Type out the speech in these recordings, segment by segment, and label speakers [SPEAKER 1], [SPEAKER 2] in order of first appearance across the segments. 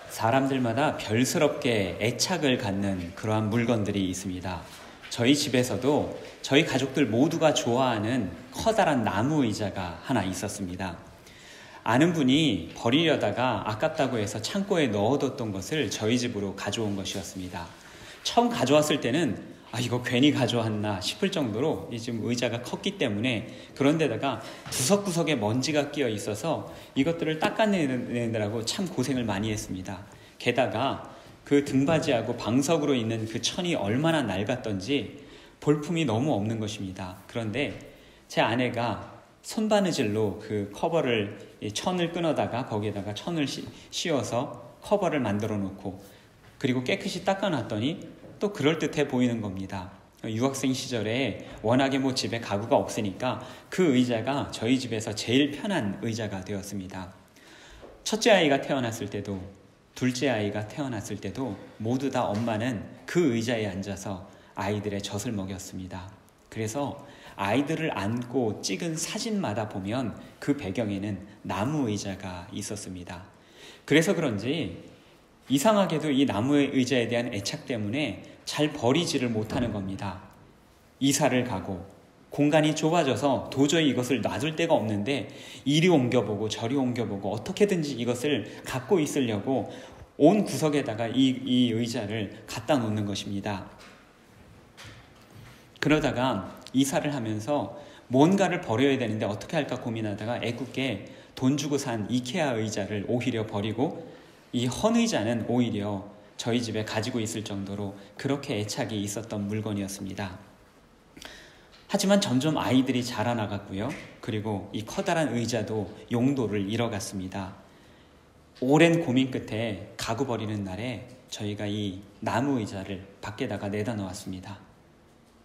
[SPEAKER 1] 사람들마다 별스럽게 애착을 갖는 그러한 물건들이 있습니다. 저희 집에서도 저희 가족들 모두가 좋아하는 커다란 나무 의자가 하나 있었습니다. 아는 분이 버리려다가 아깝다고 해서 창고에 넣어뒀던 것을 저희 집으로 가져온 것이었습니다. 처음 가져왔을 때는 이거 괜히 가져왔나 싶을 정도로 지금 의자가 컸기 때문에, 그런데다가 구석구석에 먼지가 끼어 있어서 이것들을 닦아내느라고 참 고생을 많이 했습니다. 게다가 그 등받이하고 방석으로 있는 그 천이 얼마나 낡았던지 볼품이 너무 없는 것입니다. 그런데 제 아내가 손바느질로 그 커버를, 천을 끊어다가 거기에다가 천을 씌워서 커버를 만들어 놓고, 그리고 깨끗이 닦아놨더니 또 그럴듯해 보이는 겁니다. 유학생 시절에 워낙에 집에 가구가 없으니까 그 의자가 저희 집에서 제일 편한 의자가 되었습니다. 첫째 아이가 태어났을 때도, 둘째 아이가 태어났을 때도 모두 다 엄마는 그 의자에 앉아서 아이들의 젖을 먹였습니다. 그래서 아이들을 안고 찍은 사진마다 보면 그 배경에는 나무 의자가 있었습니다. 그래서 그런지 이상하게도 이 나무 의자에 대한 애착 때문에 잘 버리지를 못하는 겁니다. 이사를 가고 공간이 좁아져서 도저히 이것을 놔둘 데가 없는데 이리 옮겨보고 저리 옮겨보고 어떻게든지 이것을 갖고 있으려고 온 구석에다가 이 의자를 갖다 놓는 것입니다. 그러다가 이사를 하면서 뭔가를 버려야 되는데 어떻게 할까 고민하다가 애꿎게 돈 주고 산 이케아 의자를 오히려 버리고 이 헌의자는 오히려 저희 집에 가지고 있을 정도로 그렇게 애착이 있었던 물건이었습니다. 하지만 점점 아이들이 자라나갔고요. 그리고 이 커다란 의자도 용도를 잃어갔습니다. 오랜 고민 끝에 가구 버리는 날에 저희가 이 나무 의자를 밖에다가 내다 놓았습니다.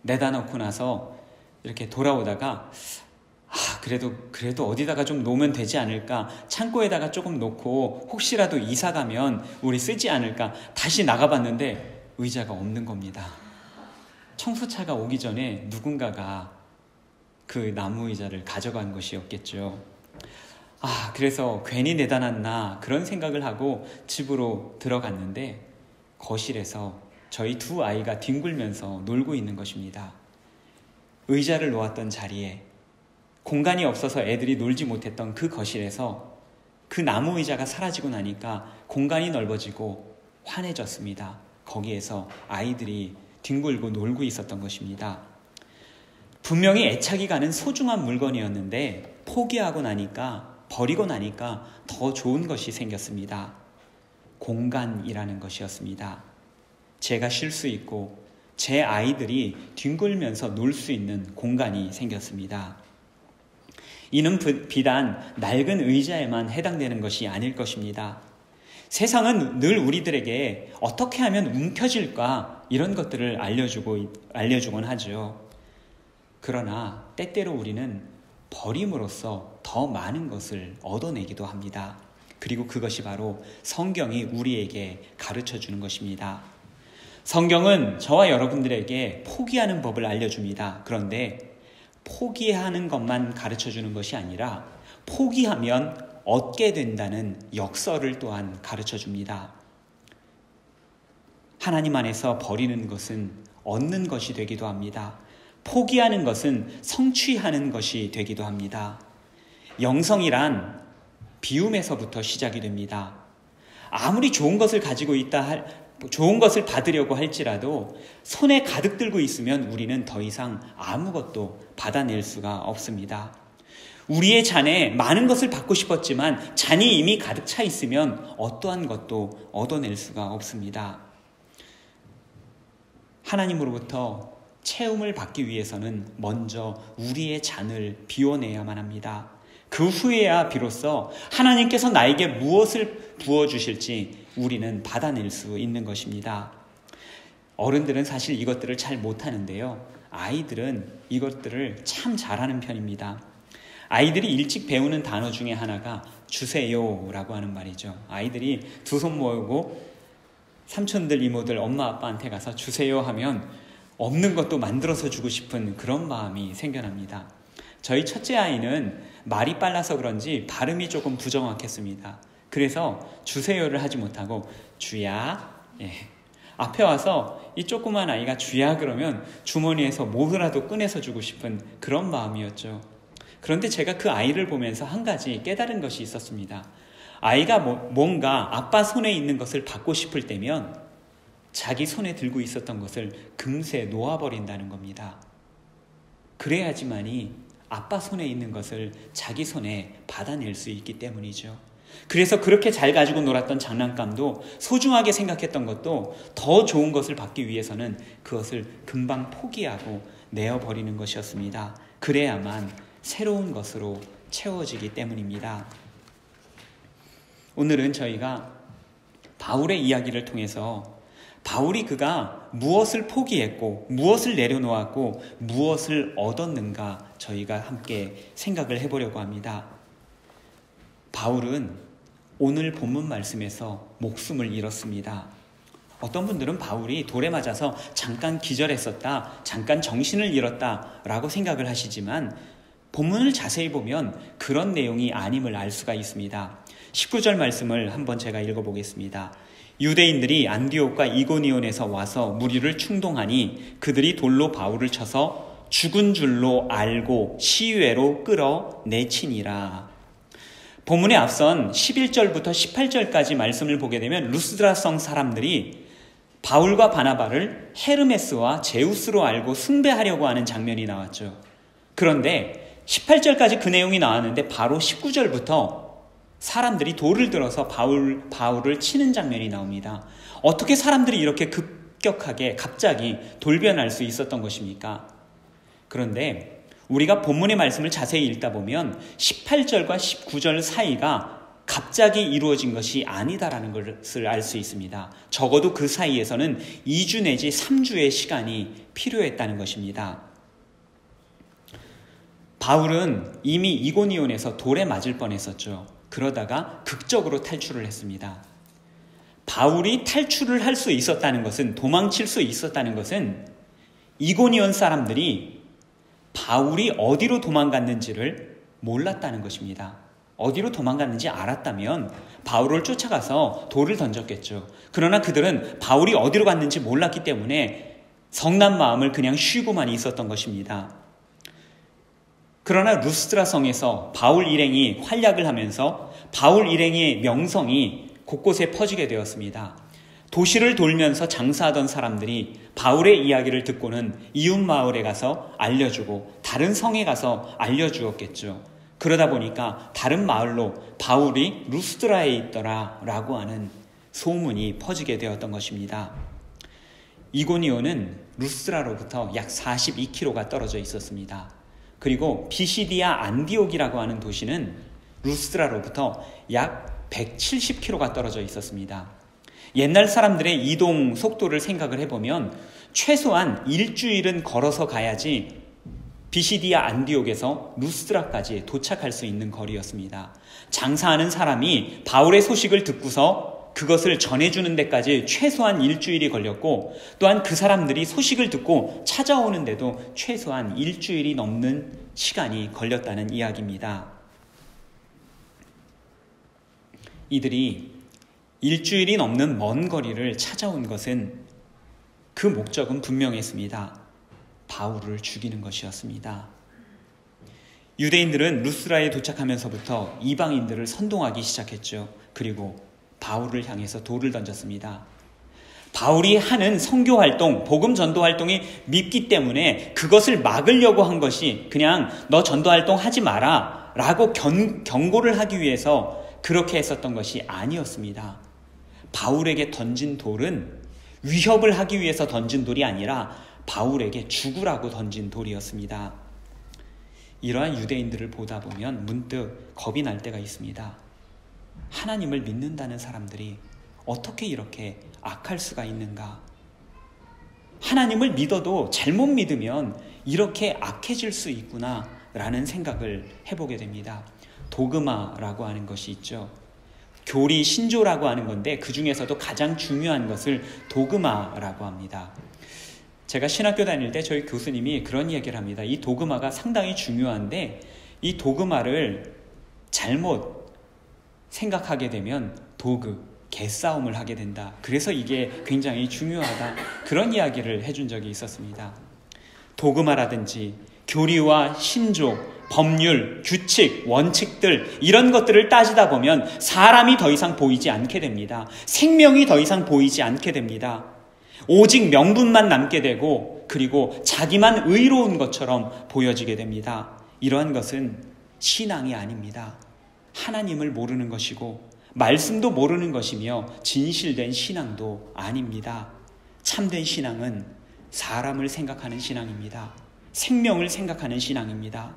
[SPEAKER 1] 내다 놓고 나서 이렇게 돌아오다가 그래도 어디다가 좀 놓으면 되지 않을까, 창고에다가 조금 놓고 혹시라도 이사 가면 우리 쓰지 않을까, 다시 나가봤는데 의자가 없는 겁니다. 청소차가 오기 전에 누군가가 그 나무 의자를 가져간 것이었겠죠. 그래서 괜히 내다 놨나 그런 생각을 하고 집으로 들어갔는데 거실에서 저희 두 아이가 뒹굴면서 놀고 있는 것입니다. 의자를 놓았던 자리에, 공간이 없어서 애들이 놀지 못했던 그 거실에서 그 나무 의자가 사라지고 나니까 공간이 넓어지고 환해졌습니다. 거기에서 아이들이 뒹굴고 놀고 있었던 것입니다. 분명히 애착이 가는 소중한 물건이었는데 포기하고 나니까, 버리고 나니까 더 좋은 것이 생겼습니다. 공간이라는 것이었습니다. 제가 쉴 수 있고 제 아이들이 뒹굴면서 놀 수 있는 공간이 생겼습니다. 이는 비단 낡은 의자에만 해당되는 것이 아닐 것입니다. 세상은 늘 우리들에게 어떻게 하면 움켜질까, 이런 것들을 알려주곤 하죠. 그러나 때때로 우리는 버림으로써 더 많은 것을 얻어내기도 합니다. 그리고 그것이 바로 성경이 우리에게 가르쳐주는 것입니다. 성경은 저와 여러분들에게 포기하는 법을 알려줍니다. 그런데 포기하는 것만 가르쳐주는 것이 아니라 포기하면 얻게 된다는 역설을 또한 가르쳐줍니다. 하나님 안에서 버리는 것은 얻는 것이 되기도 합니다. 포기하는 것은 성취하는 것이 되기도 합니다. 영성이란 비움에서부터 시작이 됩니다. 아무리 좋은 것을 가지고 있다 좋은 것을 받으려고 할지라도 손에 가득 들고 있으면 우리는 더 이상 아무것도 받아낼 수가 없습니다. 우리의 잔에 많은 것을 받고 싶었지만 잔이 이미 가득 차 있으면 어떠한 것도 얻어낼 수가 없습니다. 하나님으로부터 채움을 받기 위해서는 먼저 우리의 잔을 비워내야만 합니다. 그 후에야 비로소 하나님께서 나에게 무엇을 부어주실지 우리는 받아낼 수 있는 것입니다. 어른들은 사실 이것들을 잘 못하는데요. 아이들은 이것들을 참 잘하는 편입니다. 아이들이 일찍 배우는 단어 중에 하나가 주세요라고 하는 말이죠. 아이들이 두 손 모으고 삼촌들, 이모들, 엄마, 아빠한테 가서 주세요 하면 없는 것도 만들어서 주고 싶은 그런 마음이 생겨납니다. 저희 첫째 아이는 말이 빨라서 그런지 발음이 조금 부정확했습니다. 그래서 주세요를 하지 못하고 주야, 앞에 와서 이 조그만 아이가 주야 그러면 주머니에서 뭐라도 꺼내서 주고 싶은 그런 마음이었죠. 그런데 제가 그 아이를 보면서 한 가지 깨달은 것이 있었습니다. 아이가 뭔가 아빠 손에 있는 것을 받고 싶을 때면 자기 손에 들고 있었던 것을 금세 놓아버린다는 겁니다. 그래야지만이 아빠 손에 있는 것을 자기 손에 받아낼 수 있기 때문이죠. 그래서 그렇게 잘 가지고 놀았던 장난감도, 소중하게 생각했던 것도 더 좋은 것을 받기 위해서는 그것을 금방 포기하고 내어버리는 것이었습니다. 그래야만 새로운 것으로 채워지기 때문입니다. 오늘은 저희가 바울의 이야기를 통해서 바울이 그가 무엇을 포기했고 무엇을 내려놓았고 무엇을 얻었는가 저희가 함께 생각을 해보려고 합니다. 바울은 오늘 본문 말씀에서 목숨을 잃었습니다. 어떤 분들은 바울이 돌에 맞아서 잠깐 기절했었다, 잠깐 정신을 잃었다 라고 생각을 하시지만 본문을 자세히 보면 그런 내용이 아님을 알 수가 있습니다. 19절 말씀을 한번 제가 읽어보겠습니다. 유대인들이 안디옥과 이고니온에서 와서 무리를 충동하니 그들이 돌로 바울을 쳐서 죽은 줄로 알고 시외로 끌어내치니라. 본문에 앞선 11절부터 18절까지 말씀을 보게 되면 루스드라성 사람들이 바울과 바나바를 헤르메스와 제우스로 알고 숭배하려고 하는 장면이 나왔죠. 그런데 18절까지 그 내용이 나왔는데 바로 19절부터 사람들이 돌을 들어서 바울을 치는 장면이 나옵니다. 어떻게 사람들이 이렇게 급격하게 갑자기 돌변할 수 있었던 것입니까? 그런데 우리가 본문의 말씀을 자세히 읽다 보면 18절과 19절 사이가 갑자기 이루어진 것이 아니다라는 것을 알 수 있습니다. 적어도 그 사이에서는 2주 내지 3주의 시간이 필요했다는 것입니다. 바울은 이미 이고니온에서 돌에 맞을 뻔했었죠. 그러다가 극적으로 탈출을 했습니다. 바울이 탈출을 할 수 있었다는 것은, 도망칠 수 있었다는 것은 이고니온 사람들이 바울이 어디로 도망갔는지를 몰랐다는 것입니다. 어디로 도망갔는지 알았다면 바울을 쫓아가서 돌을 던졌겠죠. 그러나 그들은 바울이 어디로 갔는지 몰랐기 때문에 성난 마음을 그냥 쉬고만 있었던 것입니다. 그러나 루스드라 성에서 바울 일행이 활약을 하면서 바울 일행의 명성이 곳곳에 퍼지게 되었습니다. 도시를 돌면서 장사하던 사람들이 바울의 이야기를 듣고는 이웃 마을에 가서 알려주고 다른 성에 가서 알려주었겠죠. 그러다 보니까 다른 마을로 바울이 루스드라에 있더라 라고 하는 소문이 퍼지게 되었던 것입니다. 이고니온은 루스드라로부터 약 42km가 떨어져 있었습니다. 그리고 비시디아 안디옥이라고 하는 도시는 루스드라로부터 약 170km가 떨어져 있었습니다. 옛날 사람들의 이동 속도를 생각을 해보면 최소한 일주일은 걸어서 가야지 비시디아 안디옥에서 루스드라까지 도착할 수 있는 거리였습니다. 장사하는 사람이 바울의 소식을 듣고서 그것을 전해주는 데까지 최소한 일주일이 걸렸고, 또한 그 사람들이 소식을 듣고 찾아오는데도 최소한 일주일이 넘는 시간이 걸렸다는 이야기입니다. 이들이 일주일이 넘는 먼 거리를 찾아온 것은 그 목적은 분명했습니다. 바울을 죽이는 것이었습니다. 유대인들은 루스드라에 도착하면서부터 이방인들을 선동하기 시작했죠. 그리고 바울을 향해서 돌을 던졌습니다. 바울이 하는 선교 활동, 복음 전도 활동이 밉기 때문에 그것을 막으려고 한 것이 그냥 너 전도 활동 하지 마라 라고 경고를 하기 위해서 그렇게 했었던 것이 아니었습니다. 바울에게 던진 돌은 위협을 하기 위해서 던진 돌이 아니라 바울에게 죽으라고 던진 돌이었습니다. 이러한 유대인들을 보다 보면 문득 겁이 날 때가 있습니다. 하나님을 믿는다는 사람들이 어떻게 이렇게 악할 수가 있는가? 하나님을 믿어도 잘못 믿으면 이렇게 악해질 수 있구나 라는 생각을 해보게 됩니다. 도그마라고 하는 것이 있죠. 교리, 신조라고 하는 건데 그 중에서도 가장 중요한 것을 도그마라고 합니다. 제가 신학교 다닐 때 저희 교수님이 그런 이야기를 합니다. 이 도그마가 상당히 중요한데 이 도그마를 잘못 생각하게 되면 도그, 개싸움을 하게 된다. 그래서 이게 굉장히 중요하다. 그런 이야기를 해준 적이 있었습니다. 도그마라든지 교리와 신조, 법률, 규칙, 원칙들 이런 것들을 따지다 보면 사람이 더 이상 보이지 않게 됩니다. 생명이 더 이상 보이지 않게 됩니다. 오직 명분만 남게 되고 그리고 자기만 의로운 것처럼 보여지게 됩니다. 이러한 것은 신앙이 아닙니다. 하나님을 모르는 것이고 말씀도 모르는 것이며 진실된 신앙도 아닙니다. 참된 신앙은 사람을 생각하는 신앙입니다. 생명을 생각하는 신앙입니다.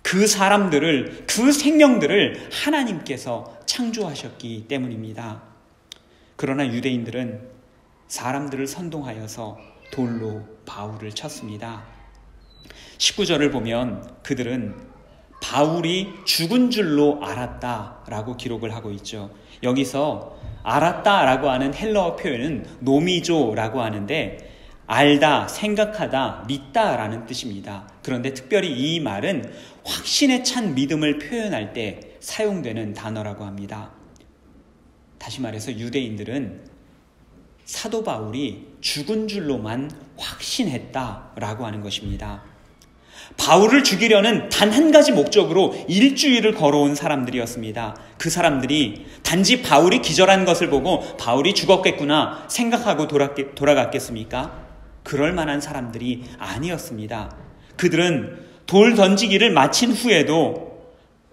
[SPEAKER 1] 그 사람들을, 그 생명들을 하나님께서 창조하셨기 때문입니다. 그러나 유대인들은 사람들을 선동하여서 돌로 바울을 쳤습니다. 19절을 보면 그들은 바울이 죽은 줄로 알았다라고 기록을 하고 있죠. 여기서 알았다라고 하는 헬라어 표현은 노미조라고 하는데 알다, 생각하다, 믿다라는 뜻입니다. 그런데 특별히 이 말은 확신에 찬 믿음을 표현할 때 사용되는 단어라고 합니다. 다시 말해서 유대인들은 사도 바울이 죽은 줄로만 확신했다라고 하는 것입니다. 바울을 죽이려는 단 한 가지 목적으로 일주일을 걸어온 사람들이었습니다. 그 사람들이 단지 바울이 기절한 것을 보고 바울이 죽었겠구나 생각하고 돌아갔겠습니까? 그럴 만한 사람들이 아니었습니다. 그들은 돌 던지기를 마친 후에도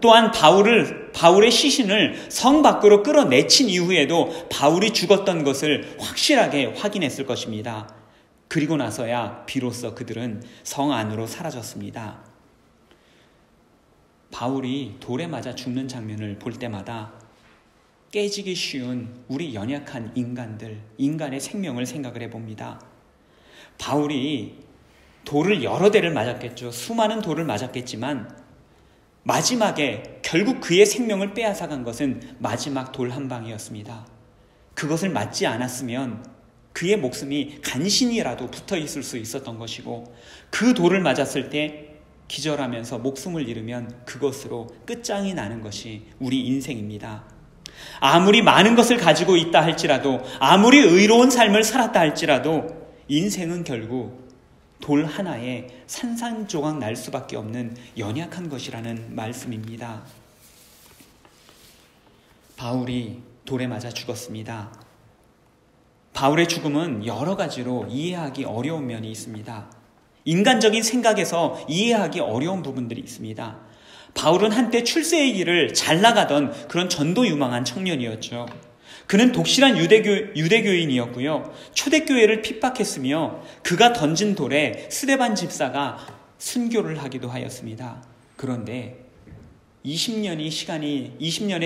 [SPEAKER 1] 또한 바울의 시신을 성 밖으로 끌어내친 이후에도 바울이 죽었던 것을 확실하게 확인했을 것입니다. 그리고 나서야 비로소 그들은 성 안으로 사라졌습니다. 바울이 돌에 맞아 죽는 장면을 볼 때마다 깨지기 쉬운 우리 연약한 인간의 생명을 생각을 해봅니다. 바울이 돌을 여러 대를 맞았겠죠. 수많은 돌을 맞았겠지만 마지막에 결국 그의 생명을 빼앗아간 것은 마지막 돌 한 방이었습니다. 그것을 맞지 않았으면 그의 목숨이 간신히라도 붙어 있을 수 있었던 것이고 그 돌을 맞았을 때 기절하면서 목숨을 잃으면 그것으로 끝장이 나는 것이 우리 인생입니다. 아무리 많은 것을 가지고 있다 할지라도 아무리 의로운 삶을 살았다 할지라도 인생은 결국 돌 하나에 산산조각 날 수밖에 없는 연약한 것이라는 말씀입니다. 바울이 돌에 맞아 죽었습니다. 바울의 죽음은 여러 가지로 이해하기 어려운 면이 있습니다. 인간적인 생각에서 이해하기 어려운 부분들이 있습니다. 바울은 한때 출세의 길을 잘 나가던 그런 전도 유망한 청년이었죠. 그는 독실한 유대교인이었고요. 초대교회를 핍박했으며 그가 던진 돌에 스데반 집사가 순교를 하기도 하였습니다. 그런데 20년의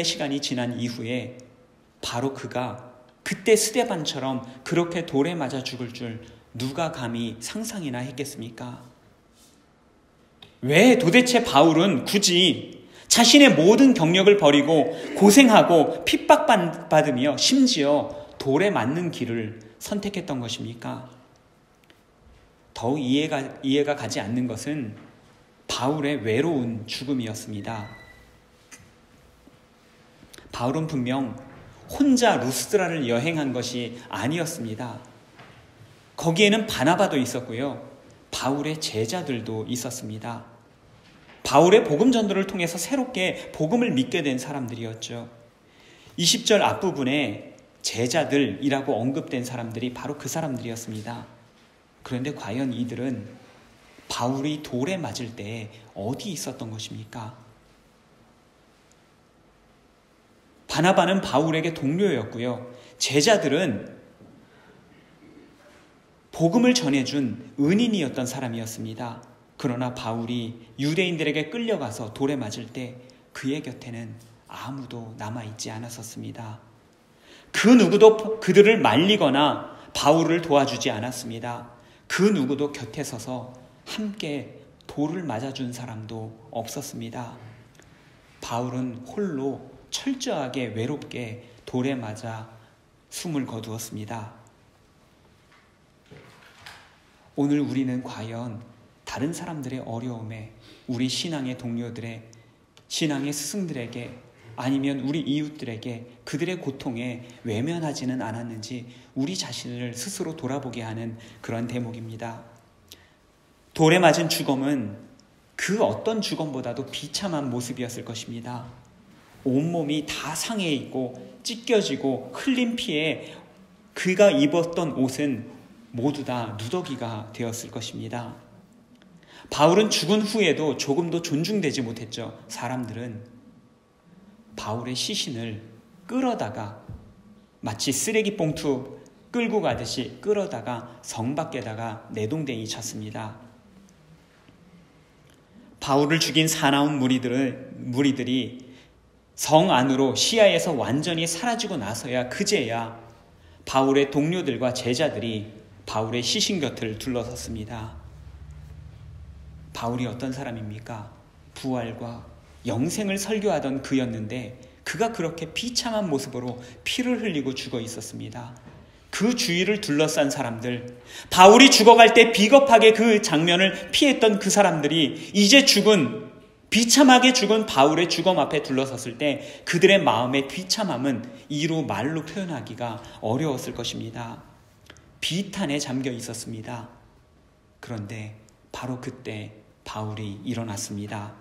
[SPEAKER 1] 시간이 지난 이후에 바로 그가 그때 스데반처럼 그렇게 돌에 맞아 죽을 줄 누가 감히 상상이나 했겠습니까? 왜 도대체 바울은 굳이 자신의 모든 경력을 버리고 고생하고 핍박받으며 심지어 돌에 맞는 길을 선택했던 것입니까? 더욱 이해가 가지 않는 것은 바울의 외로운 죽음이었습니다. 바울은 분명 혼자 루스드라를 여행한 것이 아니었습니다. 거기에는 바나바도 있었고요. 바울의 제자들도 있었습니다. 바울의 복음 전도를 통해서 새롭게 복음을 믿게 된 사람들이었죠. 20절 앞부분에 제자들이라고 언급된 사람들이 바로 그 사람들이었습니다. 그런데 과연 이들은 바울이 돌에 맞을 때 어디 있었던 것입니까? 바나바는 바울에게 동료였고요. 제자들은 복음을 전해준 은인이었던 사람이었습니다. 그러나 바울이 유대인들에게 끌려가서 돌에 맞을 때 그의 곁에는 아무도 남아있지 않았었습니다. 그 누구도 그들을 말리거나 바울을 도와주지 않았습니다. 그 누구도 곁에 서서 함께 돌을 맞아준 사람도 없었습니다. 바울은 홀로 철저하게 외롭게 돌에 맞아 숨을 거두었습니다. 오늘 우리는 과연 다른 사람들의 어려움에 우리 신앙의 동료들의 신앙의 스승들에게 아니면 우리 이웃들에게 그들의 고통에 외면하지는 않았는지 우리 자신을 스스로 돌아보게 하는 그런 대목입니다. 돌에 맞은 죽음은 그 어떤 죽음보다도 비참한 모습이었을 것입니다. 온몸이 다 상해 있고 찢겨지고 흘린 피에 그가 입었던 옷은 모두 다 누더기가 되었을 것입니다. 바울은 죽은 후에도 조금도 존중되지 못했죠. 사람들은 바울의 시신을 끌어다가 마치 쓰레기 봉투 끌고 가듯이 끌어다가 성 밖에다가 내동댕이 쳤습니다. 바울을 죽인 사나운 무리들이 성 안으로 시야에서 완전히 사라지고 나서야 그제야 바울의 동료들과 제자들이 바울의 시신 곁을 둘러섰습니다. 바울이 어떤 사람입니까? 부활과 영생을 설교하던 그였는데 그가 그렇게 비참한 모습으로 피를 흘리고 죽어 있었습니다. 그 주위를 둘러싼 사람들, 바울이 죽어갈 때 비겁하게 그 장면을 피했던 그 사람들이 이제 비참하게 죽은 바울의 죽음 앞에 둘러섰을 때 그들의 마음의 비참함은 이루 말로 표현하기가 어려웠을 것입니다. 비탄에 잠겨 있었습니다. 그런데 바로 그때 바울이 일어났습니다.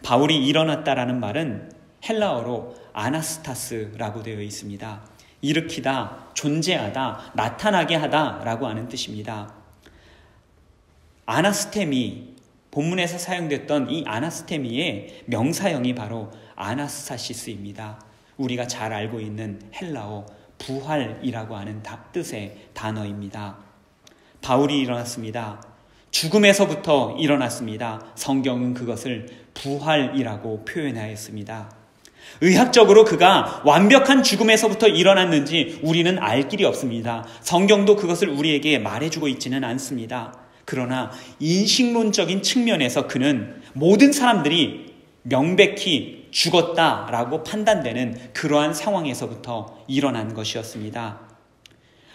[SPEAKER 1] 바울이 일어났다라는 말은 헬라어로 아나스타스라고 되어 있습니다. 일으키다, 존재하다, 나타나게 하다라고 하는 뜻입니다. 아나스테미, 본문에서 사용됐던 이 아나스테미의 명사형이 바로 아나스타시스입니다. 우리가 잘 알고 있는 헬라어 부활이라고 하는 뜻의 단어입니다. 바울이 일어났습니다. 죽음에서부터 일어났습니다. 성경은 그것을 부활이라고 표현하였습니다. 의학적으로 그가 완벽한 죽음에서부터 일어났는지 우리는 알 길이 없습니다. 성경도 그것을 우리에게 말해주고 있지는 않습니다. 그러나 인식론적인 측면에서 그는 모든 사람들이 명백히 죽었다라고 판단되는 그러한 상황에서부터 일어난 것이었습니다.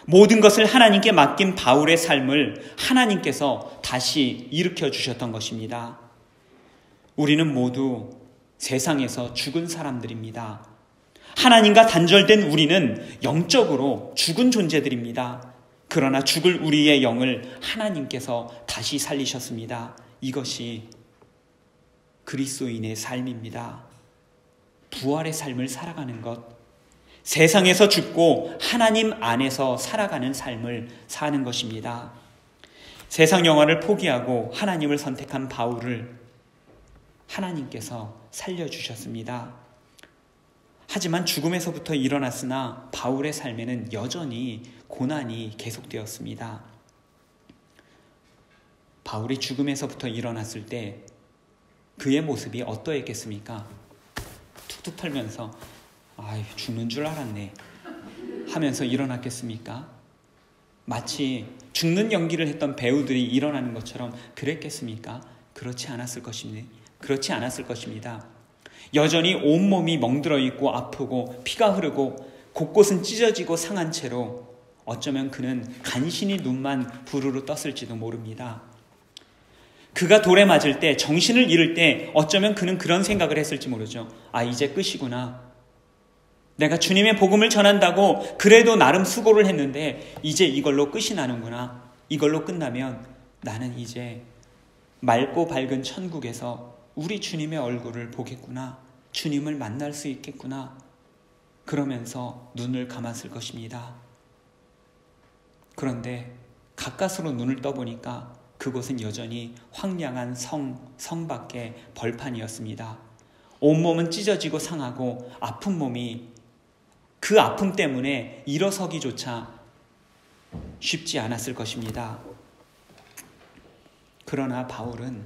[SPEAKER 1] 모든 것을 하나님께 맡긴 바울의 삶을 하나님께서 다시 일으켜 주셨던 것입니다. 우리는 모두 세상에서 죽은 사람들입니다. 하나님과 단절된 우리는 영적으로 죽은 존재들입니다. 그러나 죽을 우리의 영을 하나님께서 다시 살리셨습니다. 이것이 그리스도인의 삶입니다. 부활의 삶을 살아가는 것, 세상에서 죽고 하나님 안에서 살아가는 삶을 사는 것입니다. 세상 영화를 포기하고 하나님을 선택한 바울을 하나님께서 살려주셨습니다. 하지만 죽음에서부터 일어났으나 바울의 삶에는 여전히 고난이 계속되었습니다. 바울이 죽음에서부터 일어났을 때 그의 모습이 어떠했겠습니까? 툭툭 털면서 죽는 줄 알았네 하면서 일어났겠습니까? 마치 죽는 연기를 했던 배우들이 일어나는 것처럼 그랬겠습니까? 그렇지 않았을 것입니다. 여전히 온몸이 멍들어 있고 아프고 피가 흐르고 곳곳은 찢어지고 상한 채로 어쩌면 그는 간신히 눈만 부르르 떴을지도 모릅니다. 그가 돌에 맞을 때, 정신을 잃을 때 어쩌면 그는 그런 생각을 했을지 모르죠. 이제 끝이구나. 내가 주님의 복음을 전한다고 그래도 나름 수고를 했는데 이제 이걸로 끝이 나는구나. 이걸로 끝나면 나는 이제 맑고 밝은 천국에서 우리 주님의 얼굴을 보겠구나. 주님을 만날 수 있겠구나. 그러면서 눈을 감았을 것입니다. 그런데 가까스로 눈을 떠보니까 그곳은 여전히 황량한 성 밖의 벌판이었습니다. 온몸은 찢어지고 상하고 아픈 몸이 그 아픔 때문에 일어서기조차 쉽지 않았을 것입니다. 그러나 바울은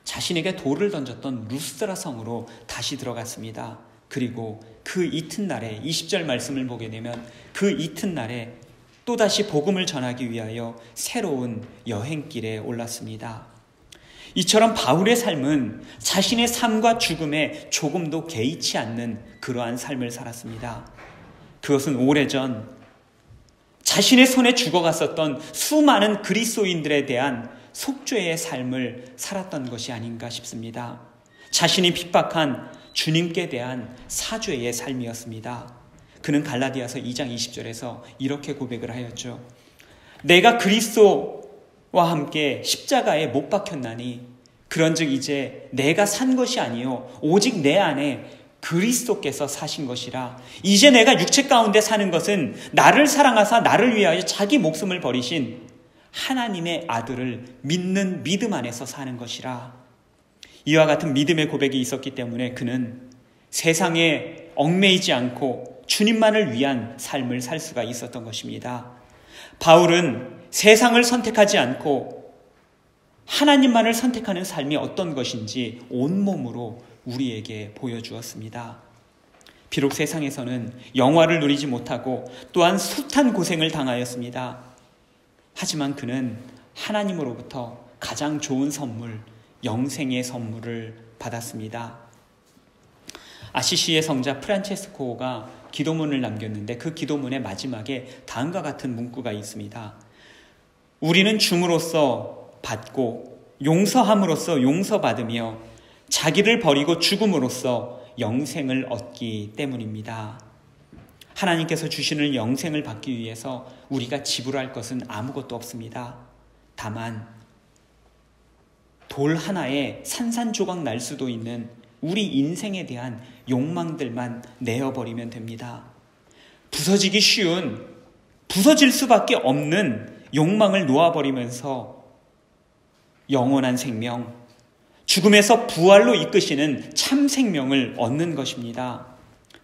[SPEAKER 1] 자신에게 돌을 던졌던 루스드라 성으로 다시 들어갔습니다. 그리고 그 이튿날에 20절 말씀을 보게 되면 그 이튿날에 또다시 복음을 전하기 위하여 새로운 여행길에 올랐습니다. 이처럼 바울의 삶은 자신의 삶과 죽음에 조금도 개의치 않는 그러한 삶을 살았습니다. 그것은 오래전 자신의 손에 죽어갔었던 수많은 그리스도인들에 대한 속죄의 삶을 살았던 것이 아닌가 싶습니다. 자신이 핍박한 주님께 대한 사죄의 삶이었습니다. 그는 갈라디아서 2장 20절에서 이렇게 고백을 하였죠. 내가 그리스도와 함께 십자가에 못 박혔나니 그런즉 이제 내가 산 것이 아니요 오직 내 안에 그리스도께서 사신 것이라. 이제 내가 육체 가운데 사는 것은 나를 사랑하사 나를 위하여 자기 목숨을 버리신 하나님의 아들을 믿는 믿음 안에서 사는 것이라. 이와 같은 믿음의 고백이 있었기 때문에 그는 세상에 얽매이지 않고 주님만을 위한 삶을 살 수가 있었던 것입니다. 바울은 세상을 선택하지 않고 하나님만을 선택하는 삶이 어떤 것인지 온몸으로 우리에게 보여주었습니다. 비록 세상에서는 영화를 누리지 못하고 또한 숱한 고생을 당하였습니다. 하지만 그는 하나님으로부터 가장 좋은 선물, 영생의 선물을 받았습니다. 아시시의 성자 프란체스코가 기도문을 남겼는데 그 기도문의 마지막에 다음과 같은 문구가 있습니다. 우리는 줌으로써 받고 용서함으로써 용서받으며 자기를 버리고 죽음으로써 영생을 얻기 때문입니다. 하나님께서 주시는 영생을 받기 위해서 우리가 지불할 것은 아무것도 없습니다. 다만 돌 하나에 산산조각 날 수도 있는 우리 인생에 대한 욕망들만 내어버리면 됩니다. 부서지기 쉬운, 부서질 수밖에 없는 욕망을 놓아버리면서 영원한 생명, 죽음에서 부활로 이끄시는 참 생명을 얻는 것입니다.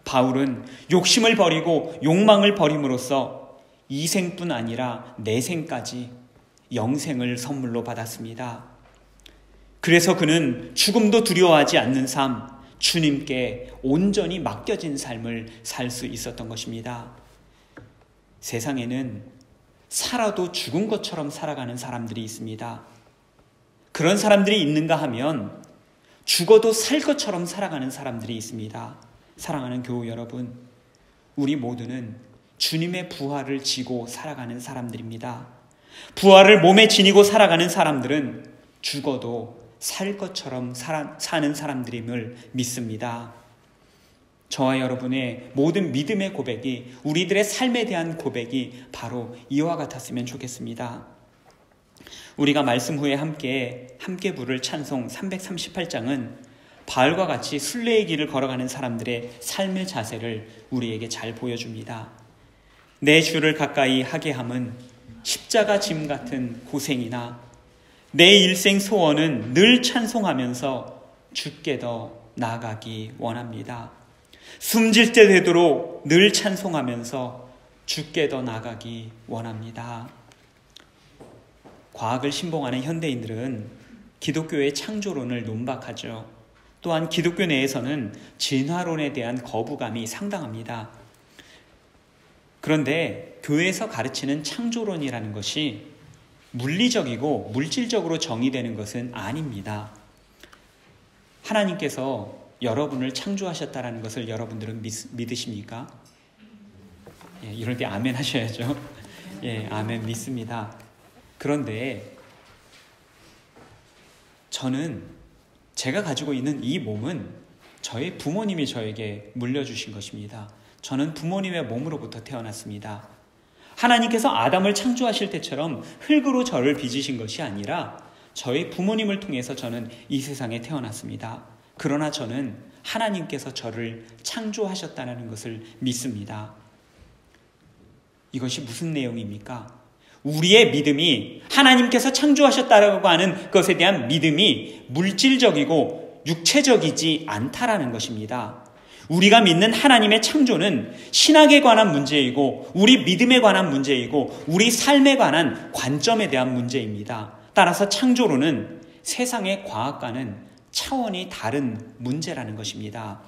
[SPEAKER 1] 바울은 욕심을 버리고 욕망을 버림으로써 이 생뿐 아니라 내 생까지 영생을 선물로 받았습니다. 그래서 그는 죽음도 두려워하지 않는 삶, 주님께 온전히 맡겨진 삶을 살 수 있었던 것입니다. 세상에는 살아도 죽은 것처럼 살아가는 사람들이 있습니다. 그런 사람들이 있는가 하면 죽어도 살 것처럼 살아가는 사람들이 있습니다. 사랑하는 교우 여러분, 우리 모두는 주님의 부활을 지고 살아가는 사람들입니다. 부활을 몸에 지니고 살아가는 사람들은 죽어도 살 것처럼 사는 사람들임을 믿습니다. 저와 여러분의 모든 믿음의 고백이, 우리들의 삶에 대한 고백이 바로 이와 같았으면 좋겠습니다. 우리가 말씀 후에 함께 부를 찬송 338장은 바울과 같이 순례의 길을 걸어가는 사람들의 삶의 자세를 우리에게 잘 보여줍니다. 내 주를 가까이 하게 함은 십자가 짐 같은 고생이나 내 일생 소원은 늘 찬송하면서 주께 더 나아가기 원합니다. 숨질 때 되도록 늘 찬송하면서 주께 더 나아가기 원합니다. 과학을 신봉하는 현대인들은 기독교의 창조론을 논박하죠. 또한 기독교 내에서는 진화론에 대한 거부감이 상당합니다. 그런데 교회에서 가르치는 창조론이라는 것이 물리적이고 물질적으로 정의되는 것은 아닙니다. 하나님께서 여러분을 창조하셨다는 것을 여러분들은 믿으십니까? 예, 이럴 때 아멘 하셔야죠. 예, 아멘 믿습니다. 그런데 저는 제가 가지고 있는 이 몸은 저희 부모님이 저에게 물려주신 것입니다. 저는 부모님의 몸으로부터 태어났습니다. 하나님께서 아담을 창조하실 때처럼 흙으로 저를 빚으신 것이 아니라 저희 부모님을 통해서 저는 이 세상에 태어났습니다. 그러나 저는 하나님께서 저를 창조하셨다는 것을 믿습니다. 이것이 무슨 내용입니까? 우리의 믿음이 하나님께서 창조하셨다고 하는 것에 대한 믿음이 물질적이고 육체적이지 않다라는 것입니다. 우리가 믿는 하나님의 창조는 신학에 관한 문제이고 우리 믿음에 관한 문제이고 우리 삶에 관한 관점에 대한 문제입니다. 따라서 창조론은 세상의 과학과는 차원이 다른 문제라는 것입니다.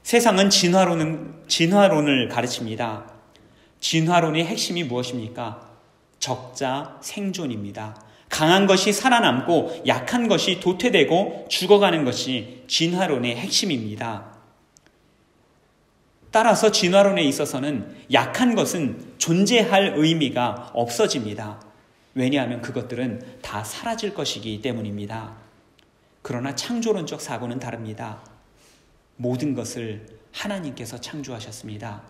[SPEAKER 1] 세상은 진화론을 가르칩니다. 진화론의 핵심이 무엇입니까? 적자 생존입니다. 강한 것이 살아남고 약한 것이 도태되고 죽어가는 것이 진화론의 핵심입니다. 따라서 진화론에 있어서는 약한 것은 존재할 의미가 없어집니다. 왜냐하면 그것들은 다 사라질 것이기 때문입니다. 그러나 창조론적 사고는 다릅니다. 모든 것을 하나님께서 창조하셨습니다.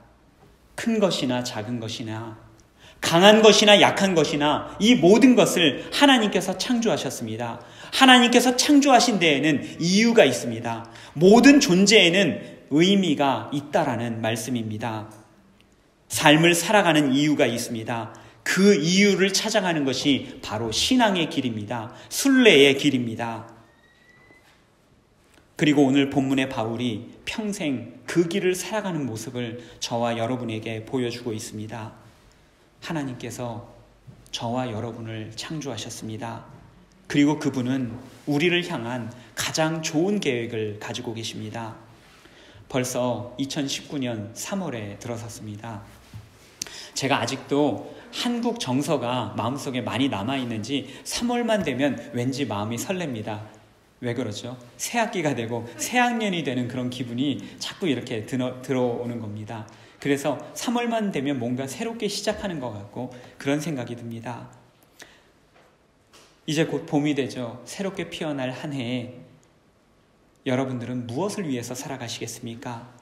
[SPEAKER 1] 큰 것이나 작은 것이나 강한 것이나 약한 것이나 이 모든 것을 하나님께서 창조하셨습니다. 하나님께서 창조하신 데에는 이유가 있습니다. 모든 존재에는 의미가 있다라는 말씀입니다. 삶을 살아가는 이유가 있습니다. 그 이유를 찾아가는 것이 바로 신앙의 길입니다. 순례의 길입니다. 그리고 오늘 본문의 바울이 평생 그 길을 살아가는 모습을 저와 여러분에게 보여주고 있습니다. 하나님께서 저와 여러분을 창조하셨습니다. 그리고 그분은 우리를 향한 가장 좋은 계획을 가지고 계십니다. 벌써 2019년 3월에 들어섰습니다. 제가 아직도 한국 정서가 마음속에 많이 남아있는지 3월만 되면 왠지 마음이 설렙니다. 왜 그러죠? 새 학기가 되고 새 학년이 되는 그런 기분이 자꾸 이렇게 들어오는 겁니다. 그래서 3월만 되면 뭔가 새롭게 시작하는 것 같고 그런 생각이 듭니다. 이제 곧 봄이 되죠. 새롭게 피어날 한 해에 여러분들은 무엇을 위해서 살아가시겠습니까?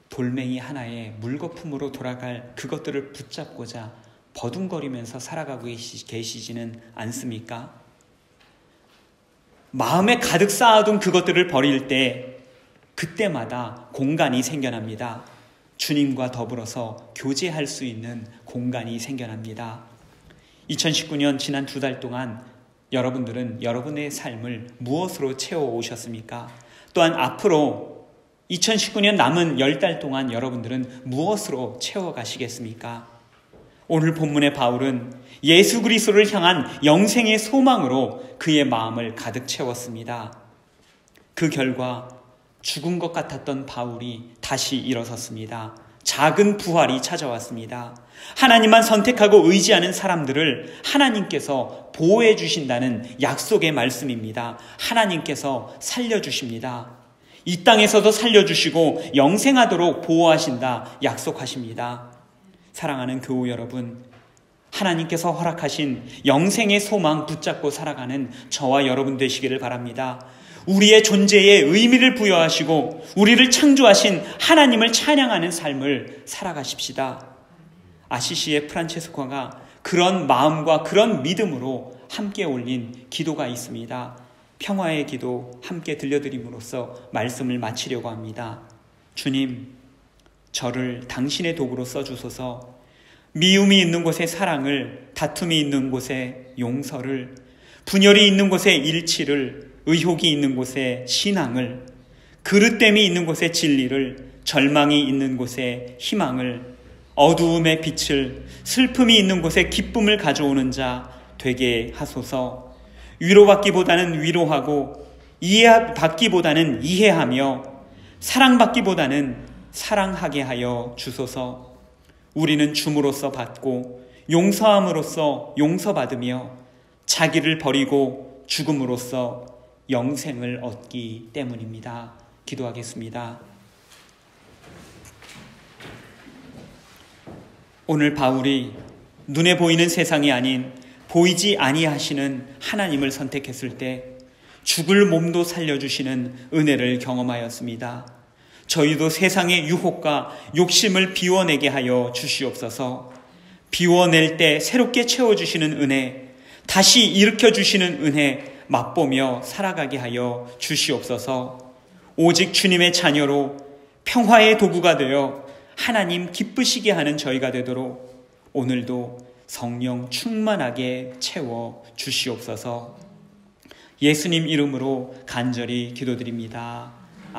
[SPEAKER 1] 돌멩이 하나에 물거품으로 돌아갈 그것들을 붙잡고자 버둥거리면서 살아가고 계시지는 않습니까? 마음에 가득 쌓아둔 그것들을 버릴 때 그때마다 공간이 생겨납니다. 주님과 더불어서 교제할 수 있는 공간이 생겨납니다. 2019년 지난 2달 동안 여러분들은 여러분의 삶을 무엇으로 채워오셨습니까? 또한 앞으로 2019년 남은 10달 동안 여러분들은 무엇으로 채워가시겠습니까? 오늘 본문의 바울은 예수 그리스도를 향한 영생의 소망으로 그의 마음을 가득 채웠습니다. 그 결과 죽은 것 같았던 바울이 다시 일어섰습니다. 작은 부활이 찾아왔습니다. 하나님만 선택하고 의지하는 사람들을 하나님께서 보호해 주신다는 약속의 말씀입니다. 하나님께서 살려주십니다. 이 땅에서도 살려주시고 영생하도록 보호하신다 약속하십니다. 사랑하는 교우 여러분, 하나님께서 허락하신 영생의 소망 붙잡고 살아가는 저와 여러분 되시기를 바랍니다. 우리의 존재에 의미를 부여하시고 우리를 창조하신 하나님을 찬양하는 삶을 살아가십시다. 아시시의 프란체스코가 그런 마음과 그런 믿음으로 함께 올린 기도가 있습니다. 평화의 기도 함께 들려드림으로써 말씀을 마치려고 합니다. 주님, 저를 당신의 도구로 써주소서. 미움이 있는 곳에 사랑을, 다툼이 있는 곳에 용서를, 분열이 있는 곳에 일치를, 의혹이 있는 곳에 신앙을, 그릇됨이 있는 곳에 진리를, 절망이 있는 곳에 희망을, 어두움의 빛을, 슬픔이 있는 곳에 기쁨을 가져오는 자 되게 하소서. 위로받기보다는 위로하고 이해받기보다는 이해하며 사랑받기보다는 사랑하게 하여 주소서. 우리는 줌으로써 받고 용서함으로써 용서받으며 자기를 버리고 죽음으로써 영생을 얻기 때문입니다. 기도하겠습니다. 오늘 바울이 눈에 보이는 세상이 아닌 보이지 아니하시는 하나님을 선택했을 때 죽을 몸도 살려주시는 은혜를 경험하였습니다. 저희도 세상의 유혹과 욕심을 비워내게 하여 주시옵소서. 비워낼 때 새롭게 채워주시는 은혜, 다시 일으켜주시는 은혜 맛보며 살아가게 하여 주시옵소서. 오직 주님의 자녀로 평화의 도구가 되어 하나님 기쁘시게 하는 저희가 되도록 오늘도 성령 충만하게 채워 주시옵소서. 예수님 이름으로 간절히 기도드립니다.